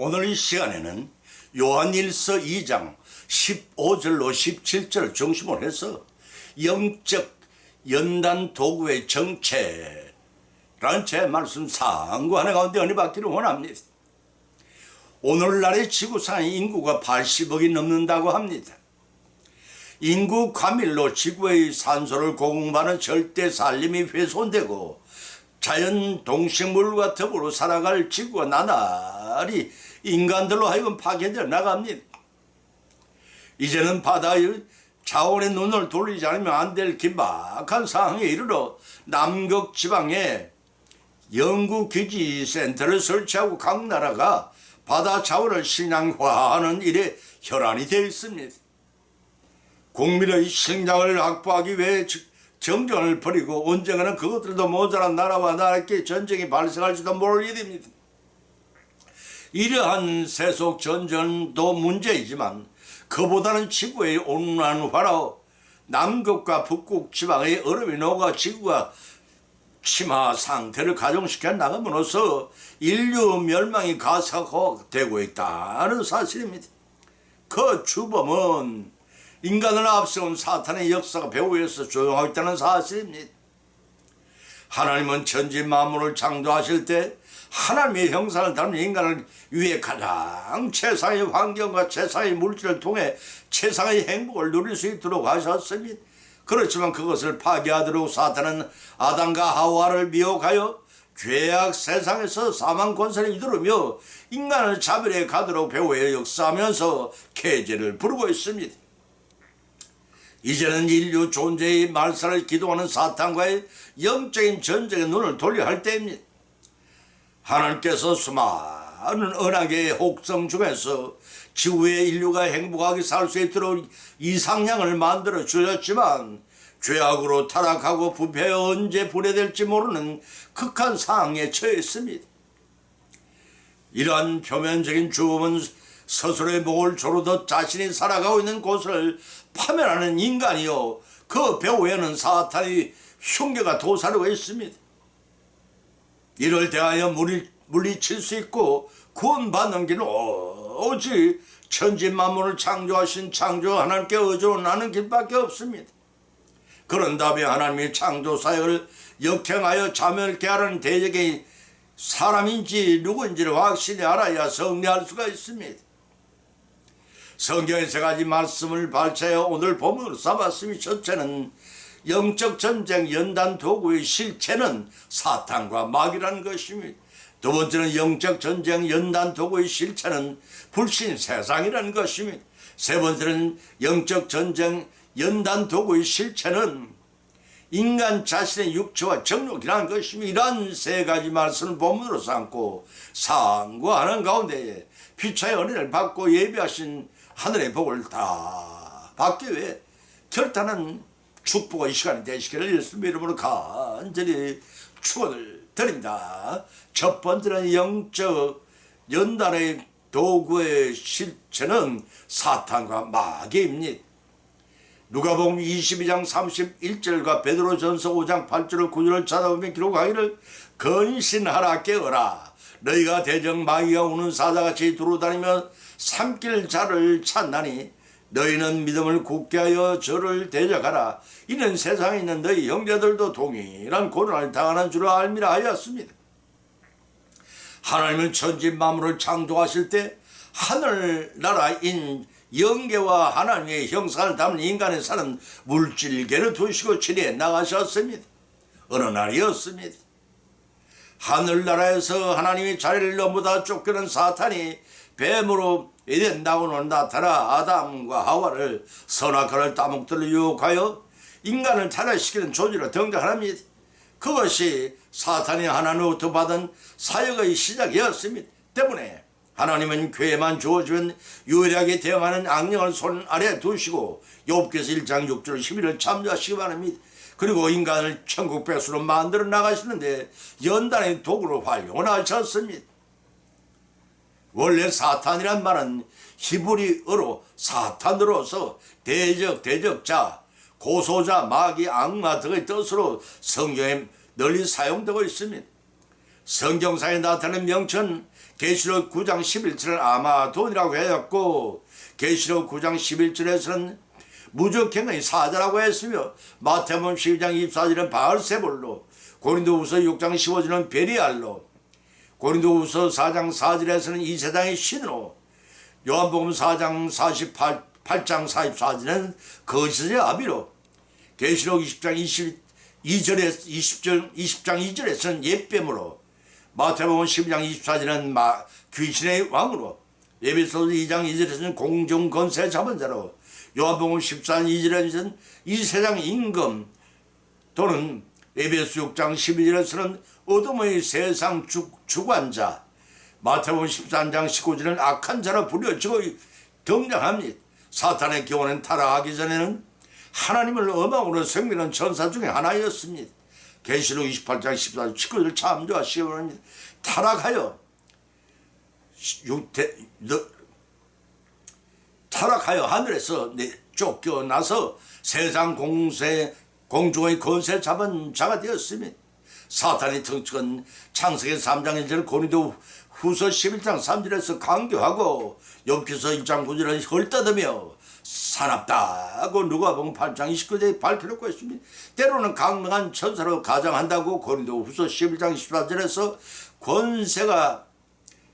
오늘 이 시간에는 요한일서 2장 15절로 17절 중심으로 해서 영적 연단 도구의 정체라는 제 말씀 상고하는 가운데 은혜 받기를 원합니다. 오늘날의 지구상의 인구가 80억이 넘는다고 합니다. 인구 과밀로 지구의 산소를 공급하는 절대 산림이 훼손되고 자연 동식물과 더불어 살아갈 지구가 나날이 인간들로 하여금 파괴되어 나갑니다. 이제는 바다의 자원의 눈을 돌리지 않으면 안 될 긴박한 상황에 이르러 남극 지방에 연구기지센터를 설치하고 각 나라가 바다 자원을 식량화하는 일에 혈안이 되어 있습니다. 국민의 식량을 확보하기 위해 정전을 벌이고 언젠가는 그것들도 모자란 나라와 나라끼리 전쟁이 발생할지도 모를 일입니다. 이러한 세속 전전도 문제이지만 그보다는 지구의 온난화로 남극과 북극 지방의 얼음이 녹아 지구가 침하 상태를 가중시켜 나감으로써 인류 멸망이 가속되고 있다는 사실입니다. 그 주범은 인간을 앞세운 사탄의 역사가 배후에서 조용하고 있다는 사실입니다. 하나님은 천지 만물을 창조하실 때 하나님의 형상을 닮은 인간을 위해 가장 최상의 환경과 최상의 물질을 통해 최상의 행복을 누릴 수 있도록 하셨습니다. 그렇지만 그것을 파괴하도록 사탄은 아담과 하와를 미혹하여 죄악 세상에서 사망 권세를 이루며 인간을 자멸해 가도록 배후에 역사하면서 계제를 부르고 있습니다. 이제는 인류 존재의 말살을 기도하는 사탄과의 영적인 전쟁의 눈을 돌려야 할 때입니다. 하나님께서 수많은 은하계의 혹성 중에서 지구의 인류가 행복하게 살 수 있도록 이상향을 만들어 주셨지만 죄악으로 타락하고 부패에 언제 분해될지 모르는 극한 상황에 처했습니다. 이러한 표면적인 주범은 스스로의 목을 조르듯 자신이 살아가고 있는 곳을 파멸하는 인간이요 그 배후에는 사탄의 흉계가 도사리고 있습니다. 이를 대하여 물리칠 수 있고 구원받는 길은 오직 천지 만물을 창조하신 창조 하나님께 의존하는 길밖에 없습니다. 그런 다음에 하나님의 창조 사역을 역행하여 자멸케 하는 대적이 사람인지 누구인지를 확실히 알아야 승리할 수가 있습니다. 성경의 세 가지 말씀을 발췌하여 오늘 본문으로 삼았으니 첫째는 영적 전쟁 연단 도구의 실체는 사탄과 마귀라는 것입니다. 두 번째는 영적 전쟁 연단 도구의 실체는 불신 세상이라는 것입니다. 세 번째는 영적 전쟁 연단 도구의 실체는 인간 자신의 육체와 정욕이라는 것입니다. 이러한 세 가지 말씀을 본문으로 삼고 상고하는 가운데 피차의 은혜를 받고 예비하신 하늘의 복을 다 받기 위해 결단은 축복의 시간이 되시기를 예수님의 이름으로 간절히 축원을 드립니다. 첫 번째는 영적 연단의 도구의 실체는 사탄과 마귀입니다. 누가복음 22장 31절과 베드로전서 5장 8절을 9절을 찾아보면 기록하기를 근신하라 깨어라 너희가 대적 마귀가 우는 사자같이 두루다니며 삼킬 자를 찾나니 너희는 믿음을 굳게 하여 저를 대적하라 이는 세상에 있는 너희 형제들도 동일한 고난을 당하는 줄 알미라 하였습니다. 하나님은 천지 만물을 창조하실 때 하늘나라인 영계와 하나님의 형상을 담은 인간의 사는 물질계를 두시고 치리에 나가셨습니다. 어느 날이었습니다. 하늘나라에서 하나님의 자리를 너무다 쫓기는 사탄이 뱀으로 에덴 나무로 나타나 아담과 하와를 선악과를 따먹도록 유혹하여 인간을 타락시키는 존재로 등장합니다. 그것이 사탄이 하나님으로부터 받은 사역의 시작이었습니다. 때문에 하나님은 괴만 주어주면 유일하게 대응하는 악령을 손 아래 두시고 욥기서 1장 6절 11을 참조하시기 바랍니다. 그리고 인간을 천국 백수로 만들어 나가시는데 연단의 도구로 활용을 하셨습니다. 원래 사탄이란 말은 히브리어로 사탄으로서 대적, 대적자, 고소자, 마귀, 악마 등의 뜻으로 성경에 널리 사용되고 있습니다. 성경상에 나타나는 명칭은 계시록 9장 11절을 아마돈이라고 하였고, 계시록 9장 11절에서는 무적행의 사자라고 했으며, 마태복음 12장 24절은 바알세볼로, 고린도후서 6장 15절은 베리알로, 고린도후서 4장 4절에서는 이 세상의 신으로, 요한복음 4장 8장 44절은 거짓의 아비로, 계시록 20장 20장 2절에서는 옛뱀으로, 마태복음 12장 24절은 귀신의 왕으로, 에베소서 2장 2절에서는 공중 권세 잡은 자로, 요한복음 14장 2절에서는 이 세상 임금 또는 에베소 6장 12절에서는 어둠의 세상 주관자, 마태복음 13장 19절은 악한 자로 부려지고 등장합니다. 사탄의 기원은 타락하기 전에는 하나님을 어망으로 섬기는 천사 중에 하나였습니다. 계시록 28장 14절 19절 참조하시기 바랍니다. 타락하여 하늘에서 쫓겨나서 세상 공중의 권세 잡은 자가 되었습니다. 사탄의 특징은 창세기 3장 1절, 고린도 후서 11장 3절에서 강교하고, 욥기서 1장 9절은 헐떠듬며 사납다고 누가복음 8장 29절에 밝혀놓고 있습니다. 때로는 강력한 천사로 가장한다고 고린도 후서 11장 14절에서 권세가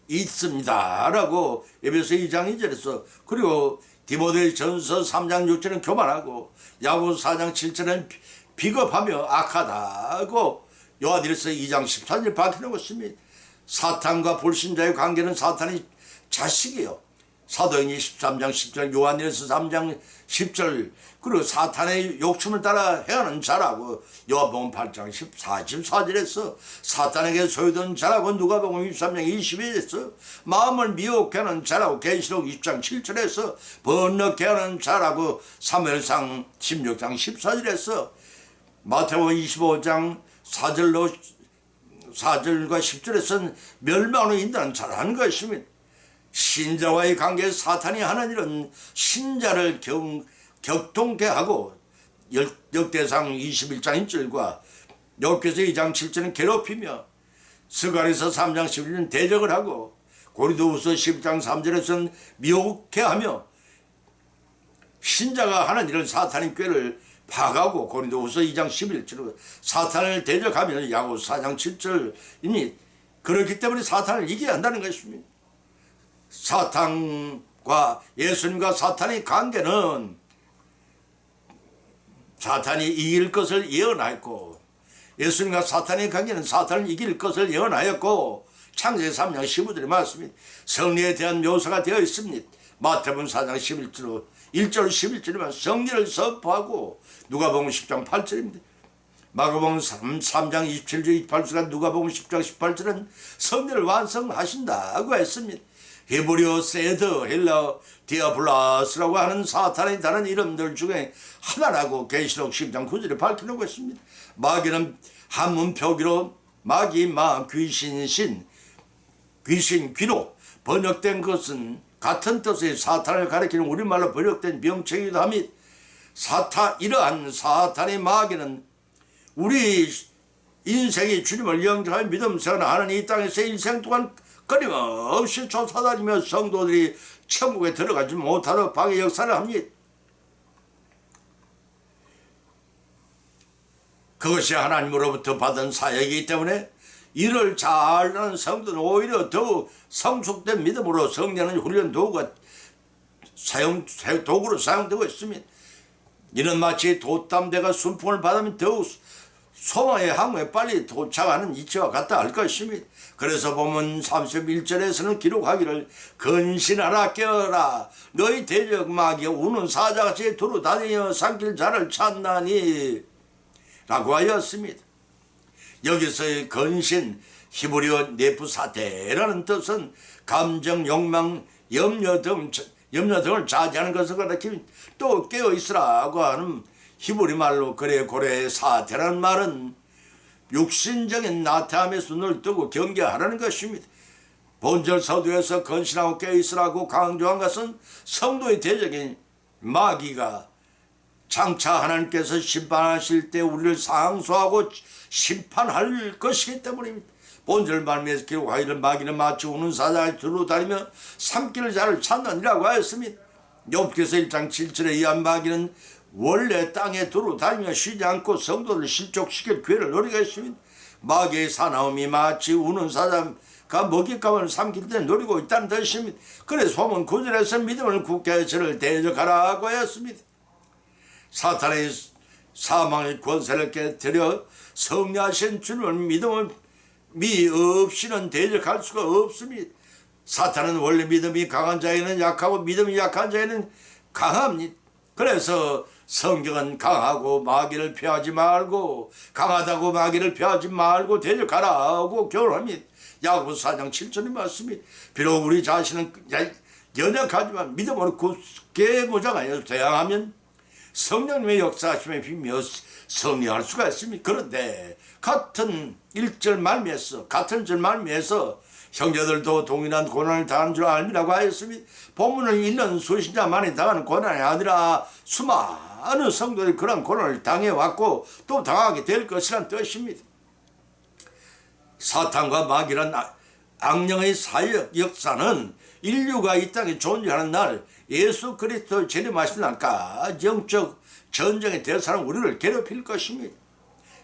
있습니다 라고 에베소 2장 2절에서, 그리고 디모데전서 3장 6절은 교만하고, 야고보서 4장 7절은 비겁하며 악하다고 요한일서 2장 14절 밝혀놓고 있습니다. 사탄과 불신자의 관계는 사탄의 자식이요, 사도행전 13장 10절, 요한일서 3장 10절, 그리고 사탄의 욕심을 따라 행하는 자라고 요한복음 8장 14절에서 사탄에게 소유된 자라고 누가복음 23장 22절에서 마음을 미혹해 하는 자라고 계시록 20장 7절에서 번뇌케 하는 자라고 사무엘상 16장 14절에서 마태복음 25장 4절과 10절에서는 멸망으로 인도하는 자라는 것입니다. 신자와의 관계에 사탄이 하는 일은 신자를 격동케 하고, 역대상 21장 1절과 욥기서 2장 7절은 괴롭히며, 스가랴서 3장 11절은 대적을 하고, 고린도후서 10장 3절에서는 미혹해 하며, 신자가 하는 일은 사탄의 꾀를 파가고, 고린도후서 2장 11절로 사탄을 대적하며, 야고보서 4장 7절이니, 그렇기 때문에 사탄을 이겨야 한다는 것입니다. 사탄과 예수님과 사탄의 관계는 사탄이 이길 것을 예언하였고, 예수님과 사탄의 관계는 사탄을 이길 것을 예언하였고, 창세기 3장 15절의 말씀이 성리에 대한 묘사가 되어 있습니다. 마태복음 4장 11절 1절 11절이면 성리를 선포하고, 누가복음 10장 8절입니다. 마가복음 3장 27절 28절과 누가복음 10장 18절은 성리를 완성하신다고 했습니다. 히브리어 세드, 헬라어 디아블라스라고 하는 사탄의 다른 이름들 중에 하나라고 계시록 10장 9절에 밝혀놓은 것입니다. 마귀는 한문 표기로 마귀, 귀신, 신, 귀신, 귀로 번역된 것은 같은 뜻의 사탄을 가리키는 우리말로 번역된 명칭이기도 합니다. 이러한 사탄의 마귀는 우리 인생이 주님을 영접하여 믿음 생활하는 이 땅에서 인생 동안 끊임없이 쫓아다니며 성도들이 천국에 들어가지 못하도록 방해 역사를 합니다. 그것이 하나님으로부터 받은 사역이기 때문에 이를 잘 아는 성도는 오히려 더욱 성숙된 믿음으로 성령의 훈련 도구로 사용되고 있습니다. 이는 마치 돛담대가 순풍을 받으면 더욱 소망의 항구에 빨리 도착하는 이치와 같다 할 것입니다. 그래서 보면 31절에서는 기록하기를 근신하라 깨어라 너희 대적 마귀 우는 사자같이 두루 다니며 삼킬 자를 찾나니 라고 하였습니다. 여기서의 근신 히브리어 네프사테라는 뜻은 감정, 욕망, 염려 등을 자제하는 것을 가리키며 또 깨어있으라고 하는 히브리 말로 고래 사태라는 말은 육신적인 나타남에서 눈을 뜨고 경계하라는 것입니다. 본절 서두에서 건신하고 깨어있으라고 강조한 것은 성도의 대적인 마귀가 장차 하나님께서 심판하실 때 우리를 상소하고 심판할 것이기 때문입니다. 본절 말미에서 기록하기를 마귀는 마치 우는 사자를 두루 다니며 삼키는 자를 찾느니라고 하였습니다. 욥기서 1장 7절에 의한 마귀는 원래 땅에 두루 다니며 쉬지 않고 성도를 실족시킬 기회를 노리고 있습니다. 마귀의 사나움이 마치 우는 사자가 먹잇감을 삼킬 때 노리고 있다는 뜻입니다. 그래서 보면 9절에서 믿음을 굳게 하여 저를 대적하라고 하였습니다. 사탄의 사망의 권세를 깨뜨려 승리하신 주님을 믿음이 없이는 대적할 수가 없습니다. 사탄은 원래 믿음이 강한 자에는 약하고 믿음이 약한 자에는 강합니다. 그래서 성경은 강하고 마귀를 피하지 말고 강하다고 마귀를 피하지 말고 대적하라고 교훈합니다. 야고보서 4장 7절의 말씀입니다. 비록 우리 자신은 연약하지만 믿음으로 굳게 무장하여 대항하면 성령님의 역사하심에 비며 승리할 수가 있습니다. 그런데 같은 1절 말미에서 같은 절 말미에서 형제들도 동일한 고난을 당한 줄 알미라고 하였습니다. 본문을 읽는 수신자 만이 당하는 고난이 아니라 수많은 성도들이 그런 고난을 당해왔고 또 당하게 될 것이란 뜻입니다. 사탄과 마귀란 악령의 사역 역사는 인류가 이 땅에 존재하는 날 예수 그리스도 재림하신 날까지 영적 전쟁의 대상은 우리를 괴롭힐 것입니다.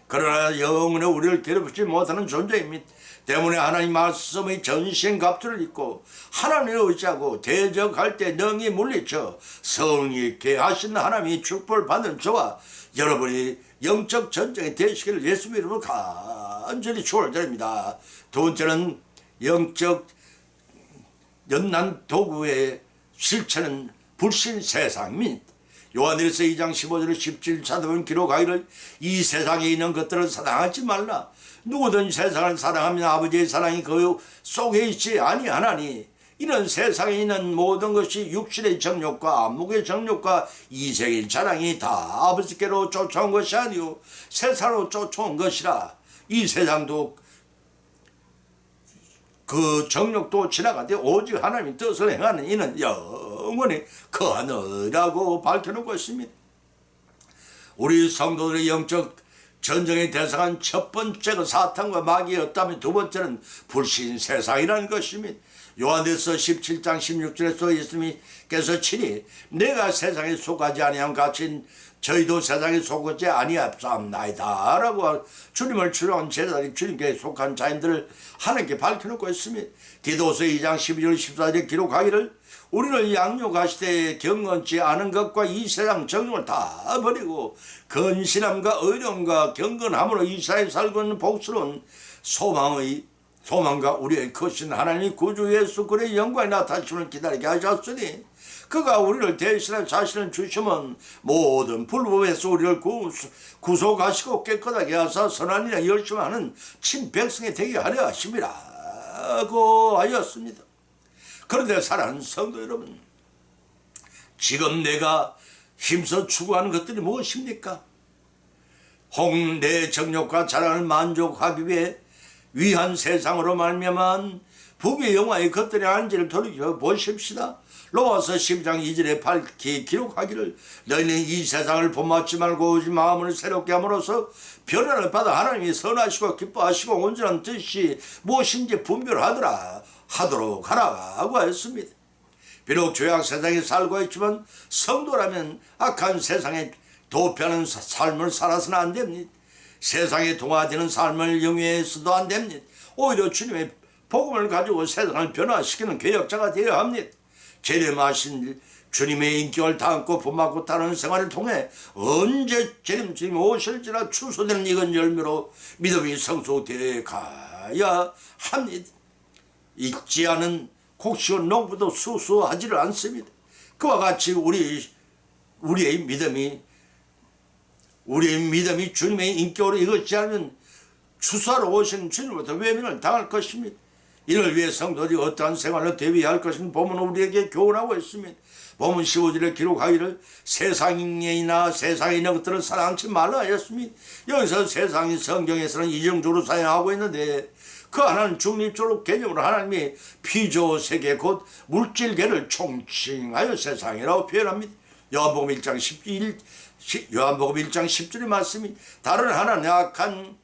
그러나 영원히 우리를 괴롭히지 못하는 존재입니다. 때문에 하나님 말씀의 전신 갑주를 입고 하나님을 의지하고 대적할 때 능히 물리쳐 성리케 하신 하나님이 축복을 받는 저와 여러분이 영적 전쟁의 되시기를 예수 이름으로 간절히 축원드립니다. 두 번째는 영적 연난 도구의 실체는 불신 세상입니다. 요한일서 2장 15절 17절 사도는 기록하기를 이 세상에 있는 것들을 사랑하지 말라. 누구든 세상을 사랑하면 아버지의 사랑이 그 속에 있지 아니하나니 이런 세상에 있는 모든 것이 육신의 정욕과 안목의 정욕과 이생의 자랑이 다 아버지께로 쫓아온 것이 아니오 세상으로 쫓아온 것이라. 이 세상도 그 정욕도 지나가되 오직 하나님의 뜻을 행하는 이는 영원히 거하느라고 밝혀놓고 있습니다. 우리 성도들의 영적 전쟁의 대상은 첫 번째가 사탄과 마귀였다면 두 번째는 불신 세상이라는 것입니다. 요한일서 17장 16절에서 예수님께서 친히 내가 세상에 속하지 아니한 같이 저희도 세상에 속하지 아니하옵나이다 라고 주님을 추종한 제자들이 주님께 속한 자인들을 하나님께 밝혀놓고 있습니다. 디도서 2장 12절 14절에 기록하기를 우리를 양육하시되 경건치 않은 것과 이 세상 정욕을 다 버리고 건실함과 의령과 경건함으로 이 세상에 살고 있는 복스러운 소망과 우리의 크신 하나님 구주 예수 그리스도의 영광의 나타나심을 기다리게 하셨으니 그가 우리를 대신해 자신을 주시면 모든 불법에서 우리를 구속하시고 깨끗하게 하사 선한 일에 열심히 하는 친백성이 되게 하려 하심이라고 하였습니다. 그런데 사랑하는 성도 여러분, 지금 내가 힘써 추구하는 것들이 무엇입니까? 내 정욕과 자랑을 만족하기 위해 위한 세상으로 말미암은 부귀 영화의 것들이 아닌지를 돌이켜 보십시다. 로마서 12장 2절에 밝히 기록하기를 너희는 이 세상을 본받지 말고 오직 마음을 새롭게 함으로써 변화를 받아 하나님이 선하시고 기뻐하시고 온전한 뜻이 무엇인지 하도록 하라고 하였습니다. 비록 죄악 세상에 살고 있지만 성도라면 악한 세상에 도피하는 삶을 살아서는 안 됩니다. 세상에 동화되는 삶을 영위해서도 안 됩니다. 오히려 주님의 복음을 가지고 세상을 변화시키는 개혁자가 되어야 합니다. 재림하신 주님의 인격을 담고 본받고 따르는 생활을 통해 언제 주님이 오실지라 추수되는 익은 열매로 믿음이 성숙되어 가야 합니다. 익지 않은 곡식은 농부도 수수하지를 않습니다. 그와 같이 우리의 믿음이 주님의 인격으로 익었지 않으면 추수하러 오신 주님으로부터 외면을 당할 것입니다. 이를 위해 성도들이 어떠한 생활을 대비할 것인 본문은 우리에게 교훈하고 있습니다. 본문 15절에 기록하기를 세상이나 세상에 있는 것들을 사랑하지 말라 하였습니다. 여기서 세상이 성경에서는 이정적으로 사용하고 있는데 그 하나는 중립적으로 개념으로 하나님이 피조세계 곧 물질계를 총칭하여 세상이라고 표현합니다. 요한복음 1장 10절의 말씀이 다른 하나는 악한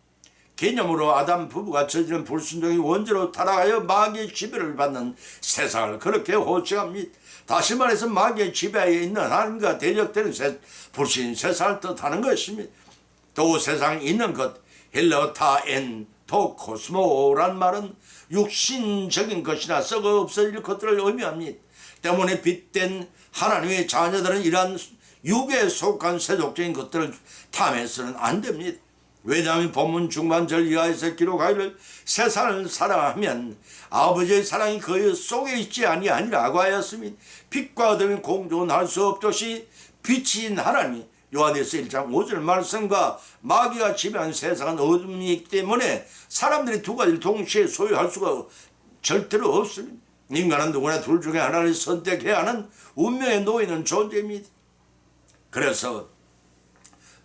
개념으로 아담 부부가 저지른 불순종이 원죄로 타락하여 마귀의 지배를 받는 세상을 그렇게 호칭합니다. 다시 말해서 마귀의 지배하에 있는 하나님과 대적되는 불신 세상을 뜻하는 것입니다. 또 세상에 있는 것, 헬러타엔 도 코스모란 말은 육신적인 것이나 썩어 없어질 것들을 의미합니다. 때문에 빛된 하나님의 자녀들은 이러한 육에 속한 세속적인 것들을 탐해서는 안 됩니다. 왜냐하면 본문 중반절 이하에서 기록하기를 세상을 사랑하면 아버지의 사랑이 그 속에 있지 아니하니라고 하였습니다. 빛과 어둠이 공존할 수 없듯이 빛인 하나님, 요한에서 1장 5절 말씀과 마귀가 지배한 세상은 어둠이기 때문에 사람들이 두 가지를 동시에 소유할 수가 절대로 없습니다. 인간은 누구나 둘 중에 하나를 선택해야 하는 운명에 놓이는 존재입니다. 그래서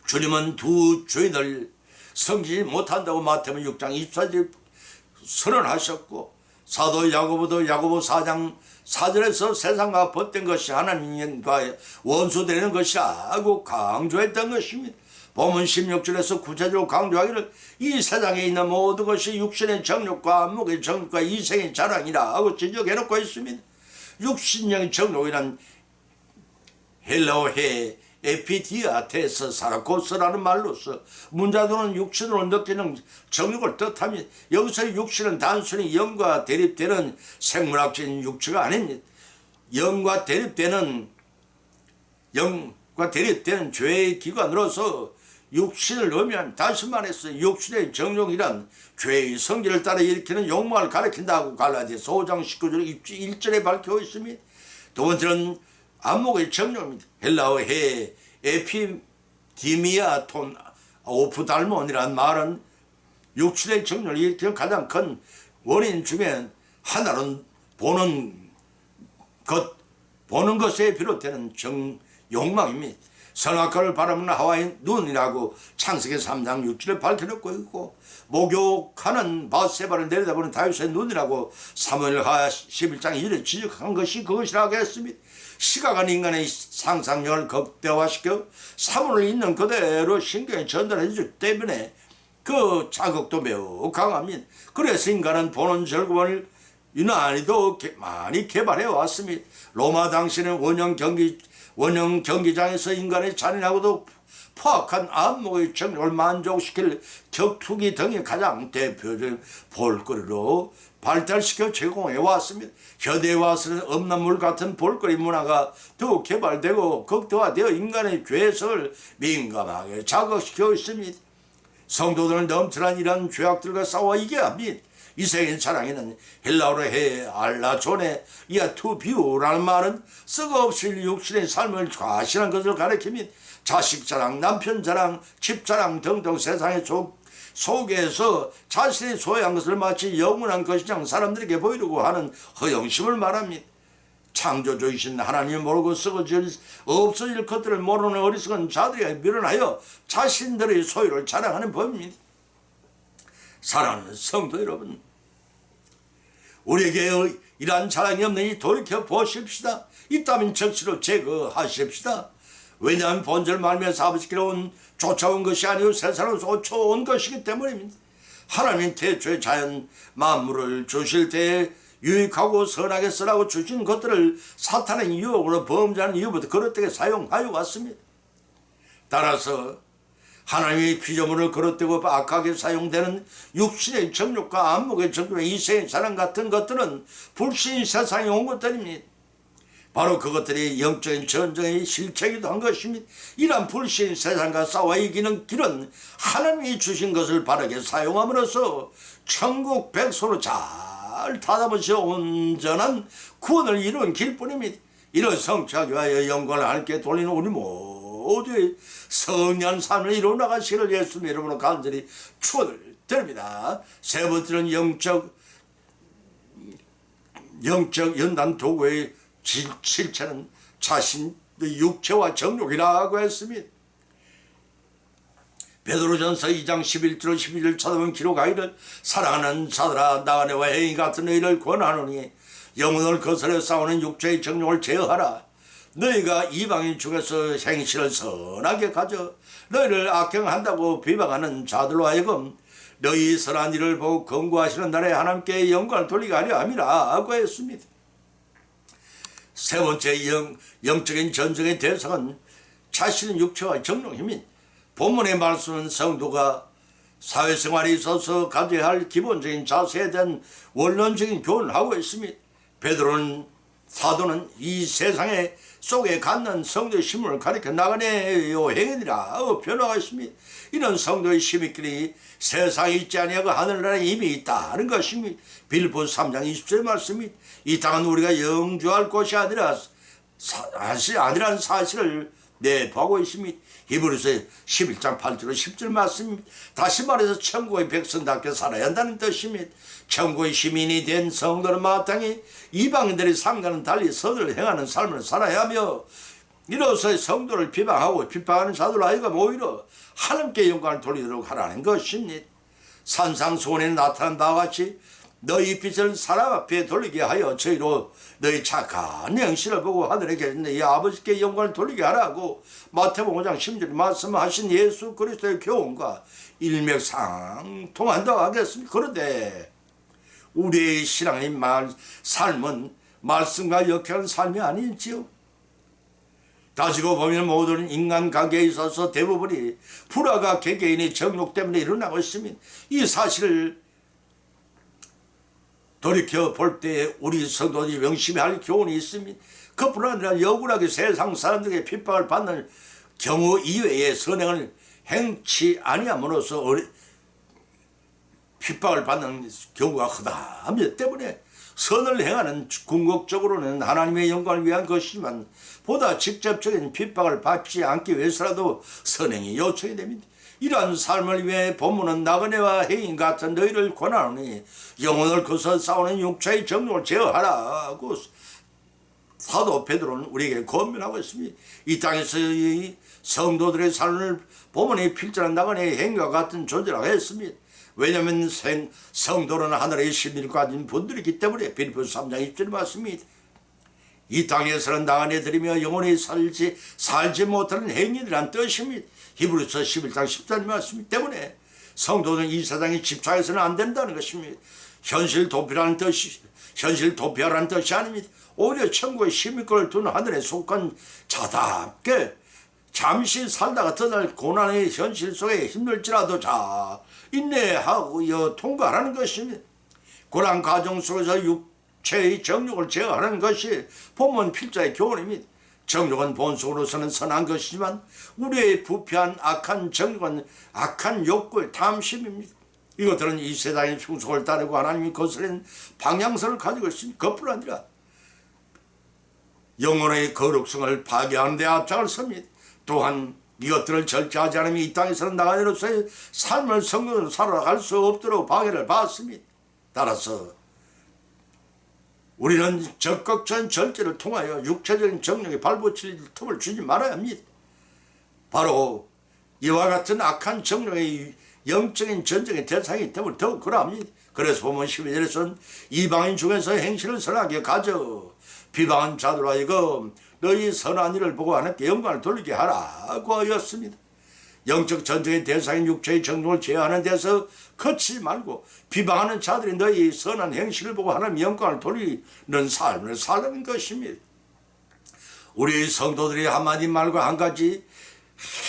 주님은 두 죄인을 섬기지 못한다고 마태복음 6장 24절 선언하셨고, 사도 야고보도 야고보 4장 4절에서 세상과 벗된 것이 하나님과 원수되는 것이라고 강조했던 것입니다. 본문 16절에서 구체적으로 강조하기를 이 세상에 있는 모든 것이 육신의 정욕과 안목의 정욕과 이생의 자랑이라고 지적해놓고 있습니다. 육신적인 정욕이란 헬라어해 에피디아테스 사라코스라는 말로서 문자도는 육신으로 느끼는 정욕을 뜻합니다. 여기서 육신은 단순히 영과 대립되는 생물학적인 육체가 아닙니다. 영과 대립되는 죄의 기관으로서 육신을 의미한, 다시 말해서 육신의 정욕이란 죄의 성질을 따라 일으키는 욕망을 가리킨다고 갈라디아서 5장 19절 1절에 밝혀 있습니다. 두 번째는 안목의 정욕입니다. 헬라어해 에피디미아 톤 오프달몬이라는 말은 육신의 정욕을 일으키는 가장 큰 원인 중에 하나는 보는 것에 비롯되는 욕망입니다. 선악과를 바라보는 하와의 눈이라고 창세기 3장 6절에 밝혀놓고 있고, 목욕하는 바세바를 내려다보는 다윗의 눈이라고 사무엘하 11장 1절에 지적한 것이 그것이라고 했습니다. 시각은 인간의 상상력을 극대화시켜 사물을 있는 그대로 신경에 전달해 주기 때문에 그 자극도 매우 강합니다. 그래서 인간은 보는 즐거움을 유난히도 많이 개발해 왔습니다. 로마 당시에는 원형 경기장에서 인간의 잔인하고도 포악한 안목의 정욕을 만족시킬 격투기 등이 가장 대표적인 볼거리로 발달시켜 제공해 왔습니다. 현대에 와서는 음란물 같은 볼거리 문화가 더욱 개발되고 극대화되어 인간의 죄성을 민감하게 자극시켜 있습니다. 성도들은 넘쳐난 이런 죄악들과 싸워 이겨야 합니다. 이세인 사랑에는 헬라어로 해 알라존에 이하 투비우라는 말은 썩어없을 육신의 삶을 과신한 것을 가리킵니다. 자식 자랑, 남편 자랑, 집 자랑 등등 세상의 속에서 자신이 소유한 것을 마치 영원한 것이장 사람들에게 보이려고 하는 허영심을 말합니다. 창조주이신 하나님을 모르고 없어질 것들을 모르는 어리석은 자들이 밀어나여 자신들의 소유를 자랑하는 법입니다. 사랑하는 성도 여러분, 우리에게 이러한 자랑이 없느니 돌이켜 보십시다. 있다면 적시로 제거하십시다. 왜냐하면 본절 말미암아 아버지께로 쫓아온 것이 아니고 세상으로 쫓아온 것이기 때문입니다. 하나님 태초에 자연 만물을 주실 때에 유익하고 선하게 쓰라고 주신 것들을 사탄의 유혹으로 범죄하는 이유부터 그릇되게 사용하여 왔습니다. 따라서 하나님의 피조물을 그릇되고 악하게 사용되는 육신의 정욕과 안목의 정욕과 이생의 자랑 같은 것들은 불신이 세상에 온 것들입니다. 바로 그것들이 영적인 전쟁의 실체이기도 한 것입니다. 이러한 불신 세상과 싸워 이기는 길은 하나님이 주신 것을 바르게 사용함으로써 천국 백성으로 잘 다잡으시어 온전한 구원을 이룬 길뿐입니다. 이런 성취하기 위하여 영광을 하나님께 돌리는 우리 모두의 성령한 삶을 이루어 나가시기를 예수님 이름으로 간절히 축원을 드립니다. 세 번째는 영적 연단 도구의 실체는 자신의 육체와 정욕이라고 했습니다. 베드로전서 2장 11절 12절 찾아보면 기록하기를 사랑하는 자들아 나 아내와 애인 같은 너희를 권하노니 영혼을 거스려 싸우는 육체의 정욕을 제어하라. 너희가 이방인 중에서 행실을 선하게 가져 너희를 악행한다고 비방하는 자들로 하여금 너희 선한 일을 보고 경고하시는 날에 하나님께 영광을 돌리게 하려 함이라고 했습니다. 세 번째 영적인 전쟁의 대상은 자신의 육체와 정욕 힘인 본문의 말씀은 성도가 사회생활에 있어서 가져야 할 기본적인 자세에 대한 원론적인 교훈을 하고 있습니다. 베드로는 사도는 이 세상에 속에 갖는 성도의 힘을 가리켜 나가는 행위니라 변화가 있습니다. 이런 성도의 힘이끼리 세상에 있지 아니하고 하늘나라에 이미 있다는 것입니다. 빌립보 3장 20절 말씀이 이 땅은 우리가 영주할 곳이 아니라는 사실을 내보고 있습니다. 히브리서 11장 8절 10절 말씀입니다. 다시 말해서 천국의 백성답게 살아야 한다는 뜻입니다. 천국의 시민이 된 성도는 마땅히 이방인들의 삶과는 달리 선을 행하는 삶을 살아야 하며 이로써 성도를 비방하고 비방하는 자들 하여금 오히려 하나님께 영광을 돌리도록 하라는 것입니다. 산상수훈에 나타난 바와 같이 너희 빛을 사람 앞에 돌리게 하여 저희로 너희 착한 행실을 보고 하늘에 계신 너희 아버지께 영광을 돌리게 하라고 마태복음 5장 10절에 말씀하신 예수 그리스도의 교훈과 일맥상통한다고 하겠습니다. 그런데 우리의 신앙의 삶은 말씀과 역행하는 삶이 아니지요. 따지고 보면 모든 인간관계에 있어서 대부분이 불화가 개개인의 정욕 때문에 일어나고 있습니다. 이 사실을 돌이켜 볼 때 우리 성도들이 명심해야 할 교훈이 있습니다. 그뿐 아니라 억울하게 세상 사람들에게 핍박을 받는 경우 이외에 선행을 행치 아니함으로써 핍박을 받는 경우가 크다하기 때문에 선을 행하는 궁극적으로는 하나님의 영광을 위한 것이지만 보다 직접적인 핍박을 받지 않기 위해서라도 선행이 요청이 됩니다. 이러한 삶을 위해 본문은 나그네와 해인 같은 너희를 권하노니 영혼을 거서 싸우는 육체의 정욕을 제어하라고 사도 베드로는 우리에게 권면하고 있습니다. 이 땅에서의 성도들의 삶을 본문이 필전한 나그네의 행위와 같은 존재라고 했습니다. 왜냐하면 성도는 하늘의 신비를 가진 분들이기 때문에 빌립보 3장 20절 말씀입니다. 이 땅에서는 나그네들이며 영원히 살지 못하는 행위들이란 뜻입니다. 히브리서 11장 14절 말씀 때문에 성도는 이 세상에 집착해서는 안 된다는 것입니다. 현실 도피라는 뜻이 아닙니다. 오히려 천국의 시민권을 둔 하늘에 속한 자답게 잠시 살다가 떠날 고난의 현실 속에 힘들지라도 자 인내하고 통과하는 것입니다. 고난 과정 속에서 육체의 정욕을 제어하는 것이 본문 필자의 교훈입니다. 정욕은 본속으로서는 선한 것이지만 우리의 부패한 악한 정욕은 악한 욕구의 탐심입니다. 이것들은 이 세상의 풍속을 따르고 하나님이 거스른 방향성을 가지고 있습니다. 그뿐 아니라 영혼의 거룩성을 파괴하는 데 앞장을 섭니다. 또한 이것들을 절제하지 않으면 이 땅에서는 나그네로서의 삶을 성경으로 살아갈 수 없도록 방해를 받습니다. 따라서 우리는 적극적인 절제를 통하여 육체적인 정욕에 발붙일 틈을 주지 말아야 합니다. 바로 이와 같은 악한 정욕의 영적인 전쟁의 대상이기 때문에 더욱 그러합니다. 그래서 보면 12절에서는 이방인 중에서 행실을 선하게 가져 비방한 자들 하여금 너희 선한 일을 보고 하나님께 영광을 돌리게 하라고 하였습니다. 영적 전쟁의 대상인 육체의 정욕을 제어하는 데서 그치지 말고 비방하는 자들이 너희 선한 행실을 보고 하나님 영광을 돌리는 삶을 살라는 것입니다. 우리 성도들이 한마디 말과 한 가지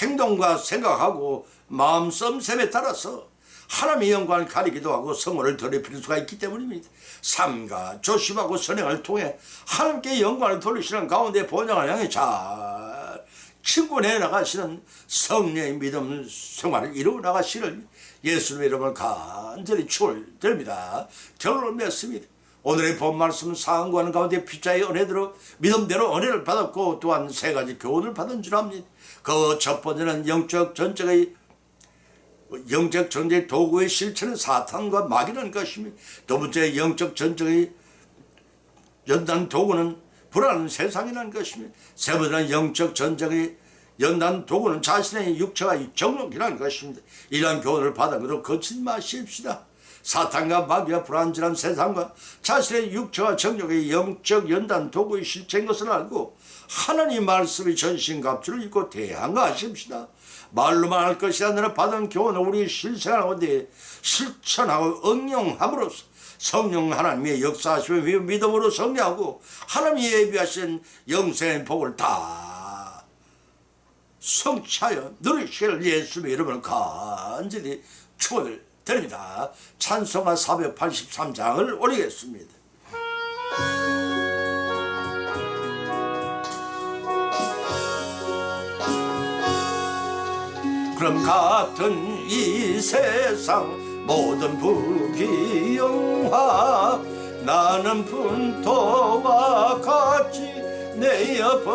행동과 생각하고 마음 썸샘에 따라서 하나님의 영광을 가리기도 하고 성호를 더럽힐 수가 있기 때문입니다. 삶과 조심하고 선행을 통해 하나님께 영광을 돌리시는 가운데 본향을 향해 잘 친구내 나가시는 성령의 믿음 생활을 이루어 나가시를 예수님의 이름을 간절히 축원드립니다. 결론을 맺습니다. 오늘의 본 말씀은 사항과는 가운데 피자의 은혜대로 믿음대로 은혜를 받았고 또한 세 가지 교훈을 받은 줄 압니다. 그 첫 번째는 영적 전쟁의 도구의 실체는 사탄과 마귀라는 것입니다. 두 번째 영적 전쟁의 연단 도구는 불안한 세상이라는 것입니다. 세 번째는 영적 전쟁의 연단 도구는 자신의 육체와 정욕이라는 것입니다. 이러한 교훈을 받아 그도 거치지 마십시다. 사탄과 마귀와 불안전한 세상과 자신의 육체와 정욕의 영적 연단 도구의 실체인 것을 알고 하나님 말씀의 전신갑주를 입고 대항하십시다. 말로만 할 것이 아니라 받은 교훈을 우리 실생활하고 실천하고 응용함으로써 성령 하나님의 역사하심을 믿음으로 승리하고 하나님이 예비하신 영생의 복을 다 성취하여 누리실 예수의 이름을 간절히 축원을 드립니다. 찬송가 483장을 올리겠습니다. 그럼 같은 이 세상 모든 부귀영화 나는 분토와 같이 내어버리고서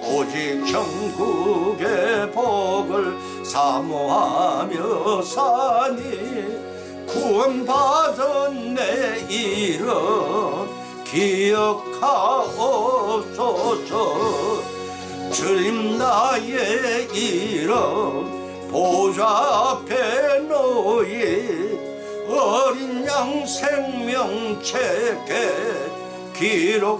오직 천국의 복을 사모하며 사니 구원받은 내 이름 기억하옵소서. 주님 나의 이름 보좌 앞에 놓이 어린 양 생명책에 기록하옵소서.